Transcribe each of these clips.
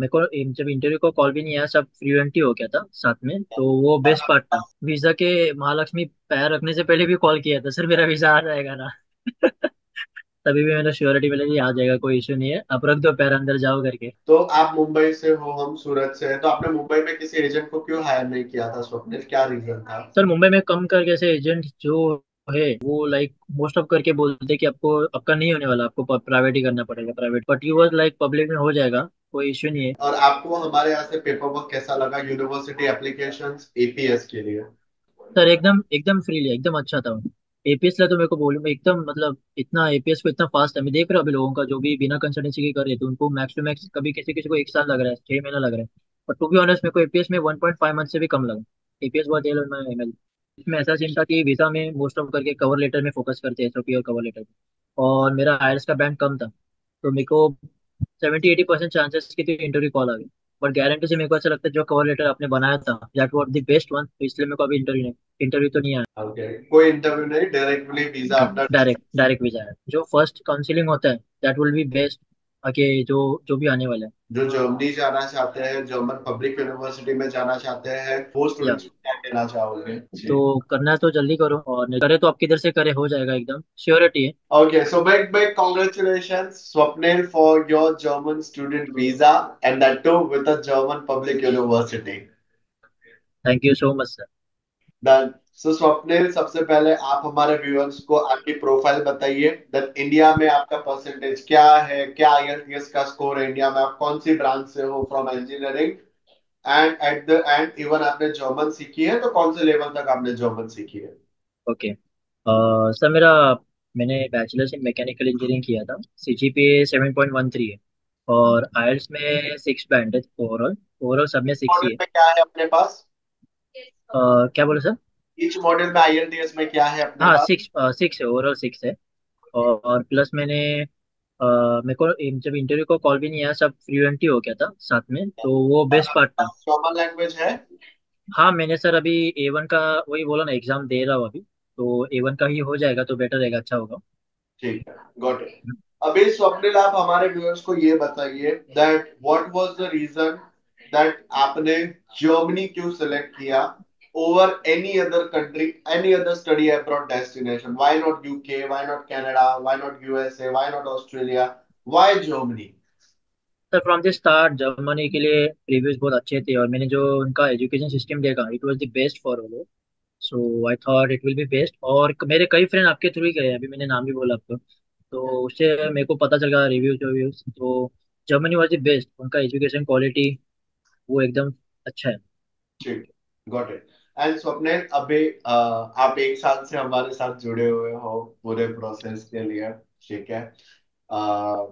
मेरे को जब इंटरव्यू को कॉल भी नहीं आया, सब फ्लुएंट ही हो गया था साथ में, तो वो बेस्ट पार्ट था। वीजा के महालक्ष्मी पैर रखने से पहले भी कॉल किया था, सर मेरा वीजा आ जाएगा ना। तभी भी मैंने श्योरिटी मिली कि आ जाएगा, कोई इशू नहीं है, आप रख दो पैर, अंदर जाओ करके। तो आप मुंबई से हो, हम सूरत से हैं, तो आपने मुंबई में किसी एजेंट को क्यों हायर नहीं किया था स्वप्निल, क्या रीजन था? सर मुंबई में कम करके ऐसे एजेंट जो है, वो लाइक मोस्ट ऑफ करके बोलते हैं कि आपको आपका नहीं होने वाला, आपको प्राइवेट ही करना पड़ेगा private, but you was like public में हो जाएगा, कोई इश्यू नहीं है। और आपको हमारे यहाँ से पेपर वर्क कैसा लगा, यूनिवर्सिटी एप्लीकेशंस एपीएस के लिए? सर एकदम एकदम फ्रीली, एकदम अच्छा था। एपीएस ला तो मेरे को बोलूँ मैं एकदम, मतलब इतना एपीएस को इतना फास्ट है, मैं देख रहा हूँ अभी लोगों का जो भी बिना कंसल्टेंसी के कर रहे थे, उनको मैक्स टू मैक्स कभी किसी किसी को 1 साल लग रहा है, 6 महीना लग रहा है। बट टू बी ऑनेस्ट मेरे को एपीएस में 1.5 मंथ से भी कम लगा। एपीएस बहुत तेल में एमएल। इसमें ऐसा सीन था कि वीजा में मोस्ट ऑफ करके कवर लेटर में फोकस करते हैं, एसओपी और कवर लेटर, और मेरा आईएलटीएस का बैंड कम था, तो मेरे को 70-80% चांसेस की इंटरव्यू कॉल आ गई। बट गारंटी से मेरे को ऐसा लगता है जो कवर लेटर आपने बनाया था that was the best one, तो इसलिए मेरे को अभी इंटरव्यू तो नहीं आया। ओके, कोई इंटरव्यू नहीं, डायरेक्टली वीजा अपना? डायरेक्ट डायरेक्ट वीजा है, जो फर्स्ट काउंसलिंग होता है दैट विल बी बेस्ट, आगे जो जो भी आने वाला है। जो जर्मनी जाना चाहते हैं, जर्मन पब्लिक यूनिवर्सिटी में जाना चाहते हैं, वो या स्टूडेंट्स को क्या कहना चाहोगे तो जी? करना है तो जल्दी करो, और नहीं करे तो आपकी इधर से करे, हो जाएगा, एकदम श्योरिटी है। Okay, so big congratulations, Swapnil, for your German student visa, and that too with a German public university. Thank you so much sir. Done. So Swapnil, सबसे पहले आप हमारे व्यूअर्स को आपकी प्रोफाइल बताइए, दैट इंडिया में आपका परसेंटेज क्या है, क्या आईएलटीएस का स्कोर है इंडिया में, आप कौन सी ब्रांच से हो from engineering, and at the end even आपने जर्मन सीखी है तो कौन से लेवल तक आपने जर्मन सीखी है? ओके सर मेरा, मैंने बैचलर्स इन मैकेनिकल इंजीनियरिंग किया था, सीजीपीए 7.13 है, और आईएलटीएस में 6 बैंड है ओवरऑल, ओवरऑल सब में 6 ही मॉड्यूल है। में क्या है अपने पास? क्या बोले सर? ईच मॉड्यूल में आईएलटीएस में क्या है अपने हाँ पास? 6 है, ओवरऑल 6 है। और प्लस मैंने मेरे को जब इंटरव्यू को कॉल भी नहीं आया, सब फ्लुएंट ही हो गया था साथ में, तो वो बेस्ट पार्ट था। जर्मन लैंग्वेज है? हाँ मैंने सर अभी A1 का, वही बोला ना, एग्जाम दे रहा हूँ अभी, तो A1 का ही हो जाएगा तो बेटर रहेगा, अच्छा होगा। ठीक है, गॉट इट। अभी स्वप्निल, आप हमारे व्यूअर्स को ये बताइए that what was the reason that आपने जर्मनी क्यों सिलेक्ट किया over any other country, any other study abroad destination? Why not UK, why not Canada, why not USA, why not Australia, why Germany? Sir from the start Germany के लिए reviews बहुत अच्छे थे, और मैंने जो उनका एजुकेशन सिस्टम देखा, it was the best for all, so I thought it will be best. और मेरे कई फ्रेंड आपके थ्रू ही गए, अभी मैंने नाम भी बोला आपको, तो उससे मेरे को पता चल गया रिव्यूज रिव्यूज, तो जर्मनी वॉज द बेस्ट, उनका एजुकेशन क्वालिटी वो एकदम अच्छा है। ठीक है, गॉट इट। एंड स्वप्निल, अभी आप एक साल से हमारे साथ जुड़े हुए हो पूरे प्रोसेस के लिए, ठीक है?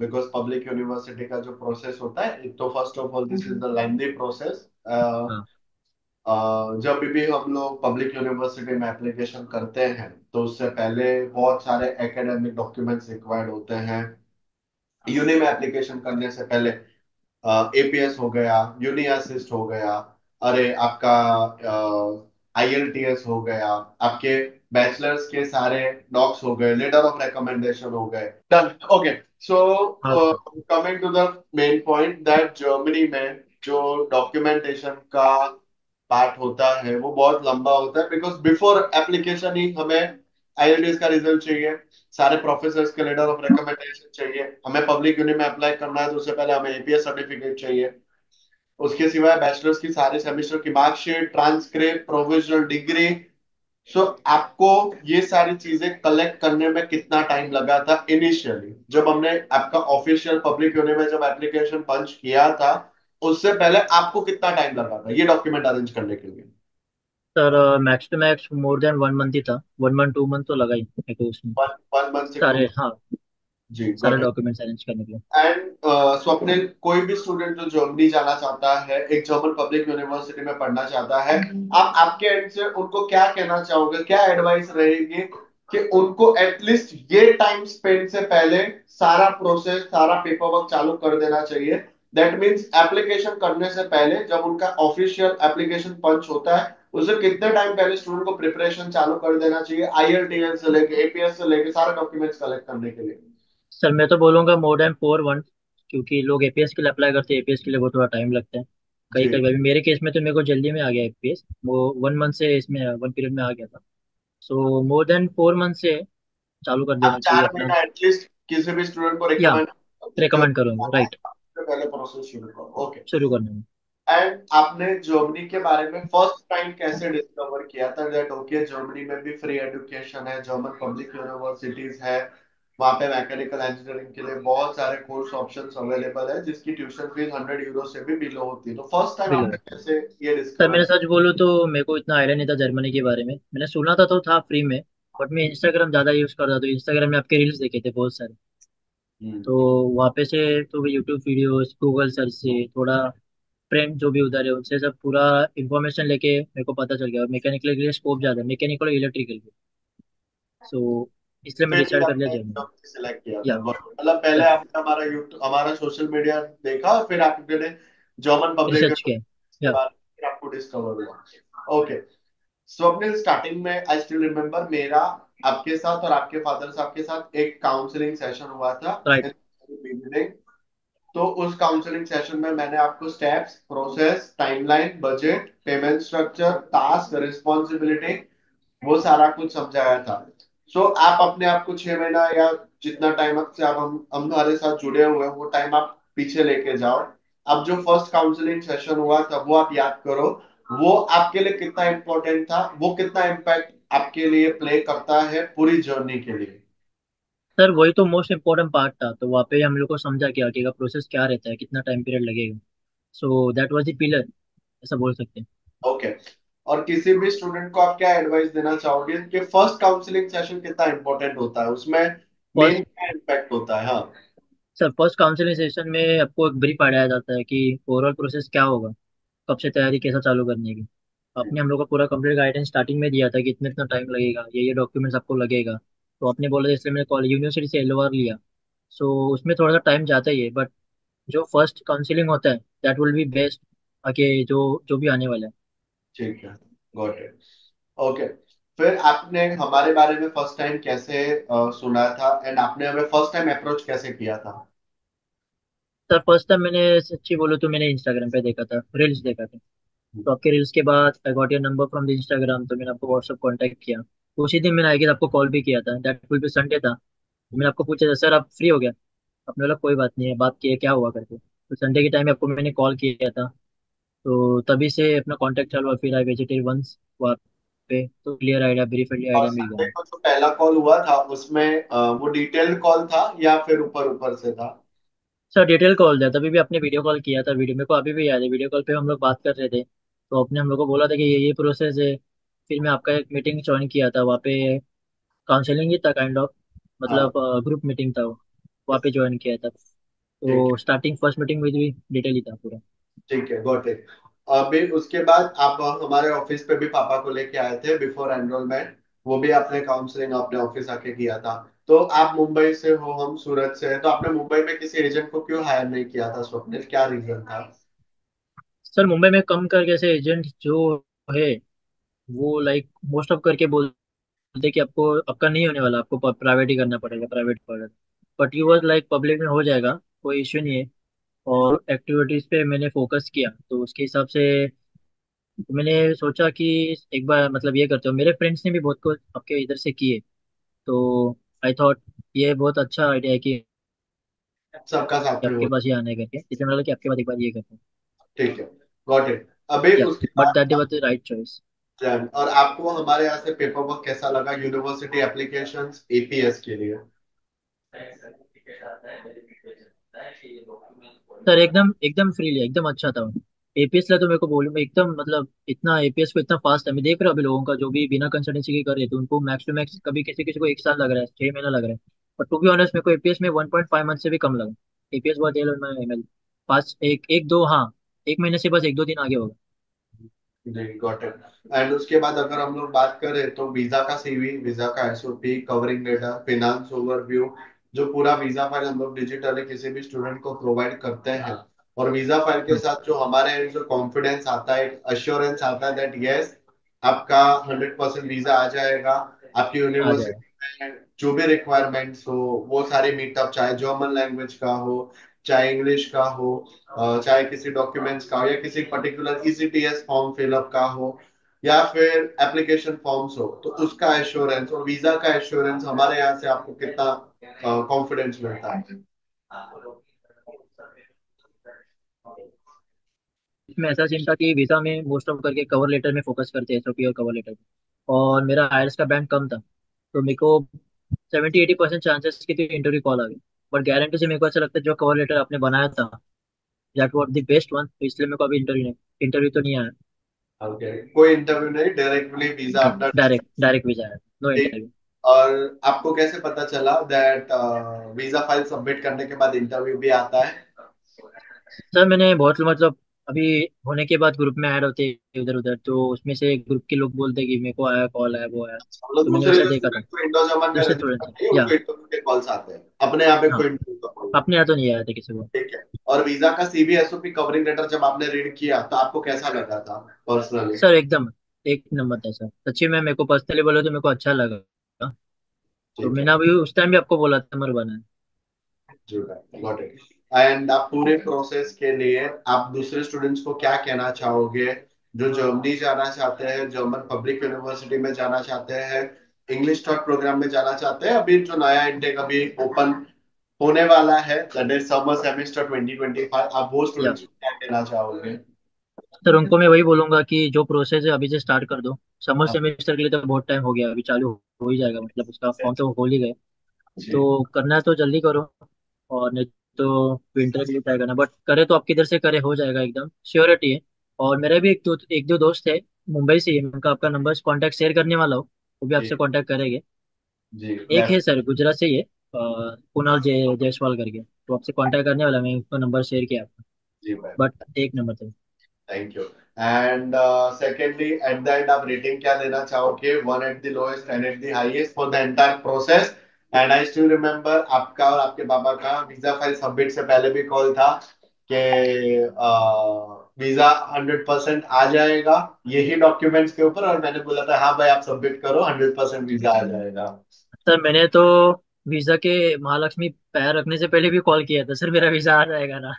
बिकॉज पब्लिक यूनिवर्सिटी का जो प्रोसेस होता है, एक तो first of all this is the lengthy process. हाँ जब भी हम लोग पब्लिक यूनिवर्सिटी में एप्लीकेशन करते हैं तो उससे पहले बहुत सारे एकेडमिक डॉक्यूमेंट्स रिक्वायर्ड होते हैं। यूनी में एप्लीकेशन करने से पहले एपीएस हो गया, यूनी असिस्ट हो गया, अरे आपका आईएलटीएस हो गया, आपके बैचलर्स के सारे डॉक्स हो गए, लेटर ऑफ रिकमेंडेशन हो गए, डन। ओके, सो हाँ sir. Coming to the main point that Germany में जो डॉक्यूमेंटेशन का पार्ट होता है वो बहुत लंबा होता है, बिकॉज बिफोर एप्लीकेशन ही हमें आईएलटीएस का रिजल्ट चाहिए, सारे प्रोफेसर्स के लेटर ऑफ रिकमेंडेशन चाहिए, हमें पब्लिक यूनि में अप्लाई करना है तो उससे पहले हमें एपीएस सर्टिफिकेट चाहिए, उसके सिवाय बैचलर्स की सारे सेमेस्टर की मार्कशीट, ट्रांसक्रिप्ट, प्रोविजनल डिग्री। सो आपको ये सारी चीजें कलेक्ट करने में कितना टाइम लगा था इनिशियली, जब हमने आपका ऑफिशियल पब्लिक यूनि में जब एप्लीकेशन पंच किया था, उससे पहले आपको कितना टाइम लगा था ये डॉक्यूमेंट अरेंज करने के लिए? Sir max to max more than 1 month ही था, 1 मंथ 2 मंथ तो लगा ही मेरे को उसमें, वन मंथ से टू? सारे, हाँ, जी, सारे गॉट इट। डॉक्यूमेंट्स अरेंज करने के लिए। एंड स्वप्निल, कोई भी स्टूडेंट जो जर्मनी जाना चाहता है, एक जर्मन पब्लिक यूनिवर्सिटी में पढ़ना चाहता है, आप आपके एंड से उनको क्या कहना चाहोगे, क्या एडवाइस रहेगी कि उनको एटलीस्ट ये टाइम स्पेंड से पहले सारा प्रोसेस, सारा पेपर वर्क चालू कर देना चाहिए? दैट मीन्स एप्लीकेशन करने से पहले जब उनका ऑफिशियल एप्लीकेशन पंच होता है, उसे कितने टाइम पहले स्टूडेंट को प्रिपरेशन चालू कर देना चाहिए, आईएलटीएस से लेके एपीएस से लेके सारे डॉक्यूमेंट्स कलेक्ट करने के लिए? सर मैं तो बोलूँगा मोर देन 4 मंथ, क्योंकि लोग एपीएस के लिए अप्लाई करते हैं, एपीएस के लिए वो थोड़ा टाइम लगता है। कई जी। कई अभी मेरे केस में तो मेरे को जल्दी में आ गया एपीएस, वो 1 मंथ से इसमें 1 पीरियड में आ गया था। सो मोर देन 4 मंथ से चालू कर आप देना चाहिए चार अपना। महीना एटलीस्ट किसी भी स्टूडेंट को या रिकमेंड जितने रिकमेंड करूँगा, राइट। पहले प्रोसेस शुरू करो। ओके। शुरू करने में। एंड आपने जर्मनी के बारे में फर्स्ट टाइम कैसे डिस्कवर किया था दैट ओके जर्मनी में भी फ्री एजुकेशन है, जर्मन पब्लिक यूनिवर्सिटीज है, वहाँ पे मैकेनिकल इंजीनियरिंग के लिए बहुत सारे कोर्स ऑप्शंस अवेलेबल है जिसकी ट्यूशन फीस 100 यूरो से भी बिलो होती है। तो फर्स्ट टाइम बिल्कुल। आपने कैसे ये सर डिस्कवर मैंने सच बोलूँ तो मेरे को इतना आइडिया नहीं था जर्मनी के बारे में, मैंने सुना था तो था फ्री में। बट मैं इंस्टाग्राम ज़्यादा यूज़ करता, तो इंस्टाग्राम में आपके रील्स देखे थे बहुत सारे। किया? तो वहाँ पे से तो यूट्यूब वीडियोस, गूगल सर्च से थोड़ा फ्रेंड जो भी उधर है उनसे सब पूरा इन्फॉर्मेशन लेके मेरे को पता चल गया मैकेनिकल के लिए स्कोप ज़्यादा है, मैकेनिकल और इलेक्ट्रिकल के। सो इसलिए मैं फिर भी डिसाइड कर लिया आपने जर्मनी। सिलेक्ट किया था या मतलब पहले या आपने हमारा यूट्यूब हमारा सोशल मीडिया देखा और फिर आपने जर्मन पब्लिक रिसर्च किया। के या बारे में फिर आपको डिस्कवर हुआ। ओके। स्वप्निल स्टार्टिंग में आई स्टिल रिमेम्बर मेरा आपके साथ और आपके फादर साहब के साथ एक काउंसलिंग सेशन हुआ था राइट। इन तो उस काउंसलिंग सेशन में मैंने आपको steps, process, timeline, budget, payment structure, task, responsibility वो सारा कुछ समझाया था। सो आप अपने आप को 6 महीना या जितना टाइम से आप हम हमारे साथ जुड़े हुए हैं वो टाइम आप पीछे लेके जाओ। अब जो फर्स्ट काउंसलिंग सेशन हुआ था वो आप याद करो, वो आपके लिए कितना इंपॉर्टेंट था, वो कितना इम्पैक्ट आपके लिए प्ले करता है पूरी जर्नी के लिए। सर वही तो मोस्ट इम्पोर्टेंट पार्ट था, तो वहाँ पे हम लोग को समझा कि आगे का प्रोसेस क्या रहता है, कितना टाइम पीरियड लगेगा। So that was the pillar, ऐसा बोल सकते हैं। ओके। और किसी भी स्टूडेंट को आप क्या एडवाइस देना चाहोगे कि फर्स्ट काउंसलिंग सेशन कितना इंपॉर्टेंट होता है, उसमें मेन फर्स्ट क्या इम्पैक्ट होता है? हाँ। सर फर्स्ट काउंसलिंग सेशन में आपको एक ब्रीफ पढ़ाया जाता है कि ओवरऑल प्रोसेस क्या होगा, कब से तैयारी कैसा चालू करने की। आपने हम लोग को पूरा कंप्लीट गाइडेंस स्टार्टिंग में दिया था कि इतना इतना टाइम लगेगा, ये डॉक्यूमेंट्स आपको लगेगा। तो आपने बोला था, इसलिए मैंने कॉलेज यूनिवर्सिटी से एलओआर लिया। सो उसमें थोड़ा सा टाइम जाता ही है, बट जो फर्स्ट काउंसलिंग होता है दैट विल बी बेस्ट आगे जो जो भी आने वाला है। ठीक है, गॉट इट। ओके। फिर आपने हमारे बारे में फर्स्ट टाइम कैसे सुना था एंड आपने हमें फर्स्ट टाइम अप्रोच कैसे किया था? सर फर्स्ट टाइम मैंने सच्ची बोलो तो मैंने इंस्टाग्राम पे देखा था, रील्स देखा था। तो आपके रील्स के बाद I got your number from the Instagram, तो मैंने आपको व्हाट्सअप कांटेक्ट किया। उसी दिन मैंने आई गेस आपको कॉल भी किया था, दैट विल बी संडे था। तो मैंने आपको पूछा था सर आप फ्री हो गया, आपने बोला कोई बात नहीं है, बात किए क्या हुआ करके। तो संडे के टाइम आपको मैंने कॉल किया था। तो तभी से अपना कांटेक्ट चालू हुआ, फिर आई विजिटेड वंस वहाँ पे, तो क्लियर आइडिया, ब्रीफ और आइडिया मिल संडे गया। को जो पहला कॉल हुआ था उसमें वो डिटेल्ड कॉल था या फिर ऊपर ऊपर से था? सर डिटेल कॉल था, तभी भी आपने वीडियो कॉल किया था, वीडियो मेरे को अभी भी याद है, वीडियो कॉल पे हम लोग बात कर रहे थे। तो आपने हम लोग को बोला था कि ये प्रोसेस है। फिर मैं आपका एक मीटिंग ज्वाइन किया था वहाँ पे, काउंसलिंग ही था काइंड ऑफ, हाँ। मतलब ग्रुप मीटिंग था वो, वहाँ पे ज्वाइन किया था। ठीक तो है। स्टार्टिंग फर्स्ट मीटिंग में भी डिटेल ही था पूरा। ठीक है, गॉट इट। अभी उसके बाद आप हमारे ऑफिस पे भी पापा को लेके आए थे बिफोर एनरोलमेंट, वो भी आपने काउंसलिंग अपने ऑफिस आके किया था। तो आप मुंबई से हो, हम सूरत से हैं, तो आपने मुंबई में किसी एजेंट को क्यों हायर नहीं किया था स्वप्निल, क्या रीजन था? सर मुंबई में कम करके ऐसे एजेंट जो है, वो लाइक मोस्ट ऑफ करके बोलते कि आपको आपका नहीं होने वाला, आपको प्राइवेट ही करना पड़ेगा, प्राइवेट पड़ेगा। But you was like public में हो जाएगा, कोई इश्यू नहीं है। और एक्टिविटीज पे मैंने फोकस किया तो उसके हिसाब से मैंने सोचा कि एक बार मतलब ये करते हो, मेरे फ्रेंड्स ने भी बहुत कुछ आपके इधर से किए। तो आई थॉट ये बहुत अच्छा आइडिया है कि सबका साथ में आपके हो। पास ही आने करके, इसलिए मैंने लगा कि आपके पास एक बार ये करते हैं। ठीक है, गॉट इट। अभी या उसके बट दैट बाद वाज द राइट चॉइस। और आपको हमारे यहाँ से पेपर वर्क कैसा लगा यूनिवर्सिटी एप्लीकेशंस एपीएस के लिए? सर एकदम एकदम फ्रीली, एकदम अच्छा था। एपीएस ला तो मेरे को बोलूँ एकदम, मतलब इतना एपीएस को इतना फास्ट है, मैं देख रहा हूँ अभी लोगों का जो भी बिना कंसल्टेंसी के कर रहे थे उनको मैक्स टू मैक्स कभी किसी किसी को 1 साल लग रहा है, 6 महीना लग रहा है। बट टू बी ऑनेस्ट मेरे को एपीएस में 1.5 मंथ से भी कम लगा। एपीएस बहुत एल पास एक एक दो, हाँ, 1 महीने से बस 1-2 दिन आगे होगा। जी, गॉट इट। एंड उसके बाद अगर हम लोग बात करें तो वीजा का सीवी, वीजा का SOP, covering letter, finance overview, जो पूरा वीजा फाइल हम लोग डिजिटली किसी भी स्टूडेंट को प्रोवाइड करते हैं। और वीजा फाइल के हाँ, साथ जो हमारे जो कॉन्फिडेंस आता है, अश्योरेंस आता है दैट यस आपका 100% वीजा आ जाएगा। आपकी आ जाएगा। यूनिवर्सिटी में जो भी रिक्वायरमेंट्स हो वो सारे मीटअप, चाहे जर्मन लैंग्वेज का हो चाहे इंग्लिश का हो, चाहे किसी डॉक्यूमेंट्स का हो, या किसी पर्टिकुलर ईसीटीएस फॉर्म फिलअप का हो, या फिर एप्लीकेशन फॉर्म्स हो, तो उसका एश्योरेंस और वीजा का एश्योरेंस हमारे यहाँ से आपको कितना कॉन्फिडेंस मिलता है? इसमें ऐसा सीन था कि वीजा में मोस्ट ऑफ करके कवर लेटर में फोकस करते हैं, एसओपी और कवर लेटर। और मेरा आयल्स का बैंड कम था, तो मेरे को 70-80% चांसेस की थी इंटरव्यू कॉल आ गई। बट गारंटी से मेरे को ऐसा लगता है जो कवर लेटर आपने बनाया था that was the best one, तो इसलिए मेरे को अभी इंटरव्यू तो नहीं आया। ओके, कोई इंटरव्यू नहीं, डायरेक्टली वीजा अपना डायरेक्ट डायरेक्ट वीजा आया, नो ठीक। इंटरव्यू। और आपको कैसे पता चला दैट वीजा फाइल सबमिट करने के बाद इंटरव्यू भी आता है? सर मैंने बहुत मतलब अभी होने के बाद ग्रुप में ऐड होते हैं इधर उधर, तो उसमें से ग्रुप के लोग बोलते हैं कि मेरे को आया, कॉल आया, वो आया, हम लोग तो मैंने दूसरे वैसा जो देखा था। स्टूडेंट को इंडो जर्मन में दूसरे स्टूडेंट रजिस्टर थे नहीं, या। उनको इंटरव्यू के कॉल्स आते हैं, अपने यहाँ पे हाँ, कोई इंटरव्यू का कॉल नहीं। अपने यहाँ तो नहीं आया था किसी को। ठीक है। और वीजा का सीवी एसओपी कवरिंग लेटर जब आपने रीड किया तो आपको कैसा लगा था पर्सनली? सर एकदम एक नंबर था सर, सच्ची में मेरे को पर्सनली बोले तो मेरे को अच्छा लगा। तो ठीक है। मैंने अभी उस टाइम भी आपको बोला था मेरे बना है। जी, गॉट इट। एंड आप पूरे प्रोसेस के लिए आप दूसरे स्टूडेंट्स को क्या कहना चाहोगे, जो जर्मनी जाना चाहते हैं, जर्मन पब्लिक यूनिवर्सिटी में जाना चाहते हैं, इंग्लिश टॉक प्रोग्राम में जाना चाहते हैं, अभी जो नया इनटेक अभी ओपन होने वाला है, दैट इज समर सेमेस्टर 2025, आप वो या स्टूडेंट्स को क्या कहना चाहोगे? सर उनको मैं वही बोलूंगा कि जो प्रोसेस है अभी से स्टार्ट कर दो। समर हाँ, सेमेस्टर के लिए तो बहुत टाइम हो गया, अभी चालू हो ही जाएगा, मतलब उसका फॉर्म तो हो ही गए। जी। तो करना है तो जल्दी करो, और नहीं तो विंटर के लिए ट्राई करना, बट करे तो आपकी इधर से करे हो जाएगा एकदम श्योरिटी है। और मेरे भी एक दो दोस्त है मुंबई से ही, मैं उनका आपका नंबर कांटेक्ट शेयर करने वाला हूँ, वो भी जी। आपसे कांटेक्ट करेंगे। जी एक है सर गुजरात से ही है, कुणाल जायसवाल करके, तो आपसे कांटेक्ट करने वाला, मैं उसका नंबर शेयर किया आपका। जी मैम। बट एक नंबर था। Thank you. And secondly, at the end आप रेटिंग क्या देना चाहोगे? One at the lowest, ten at the highest for the entire process. And I still remember आपका और आपके पापा का वीजा फाइल सबमिट से पहले भी कॉल था कि वीजा 100% आ जाएगा यही डॉक्यूमेंट्स के ऊपर, और मैंने बोला था हाँ भाई आप सबमिट करो, 100% वीजा आ जाएगा। सर मैंने तो वीजा के महालक्ष्मी पैर रखने से पहले भी कॉल किया था, सर मेरा वीजा आ जाएगा ना।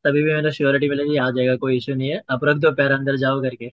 तभी भी मैंने श्योरिटी मिली कि आ जाएगा, कोई इशू नहीं है, आप रख दो पैर अंदर जाओ करके।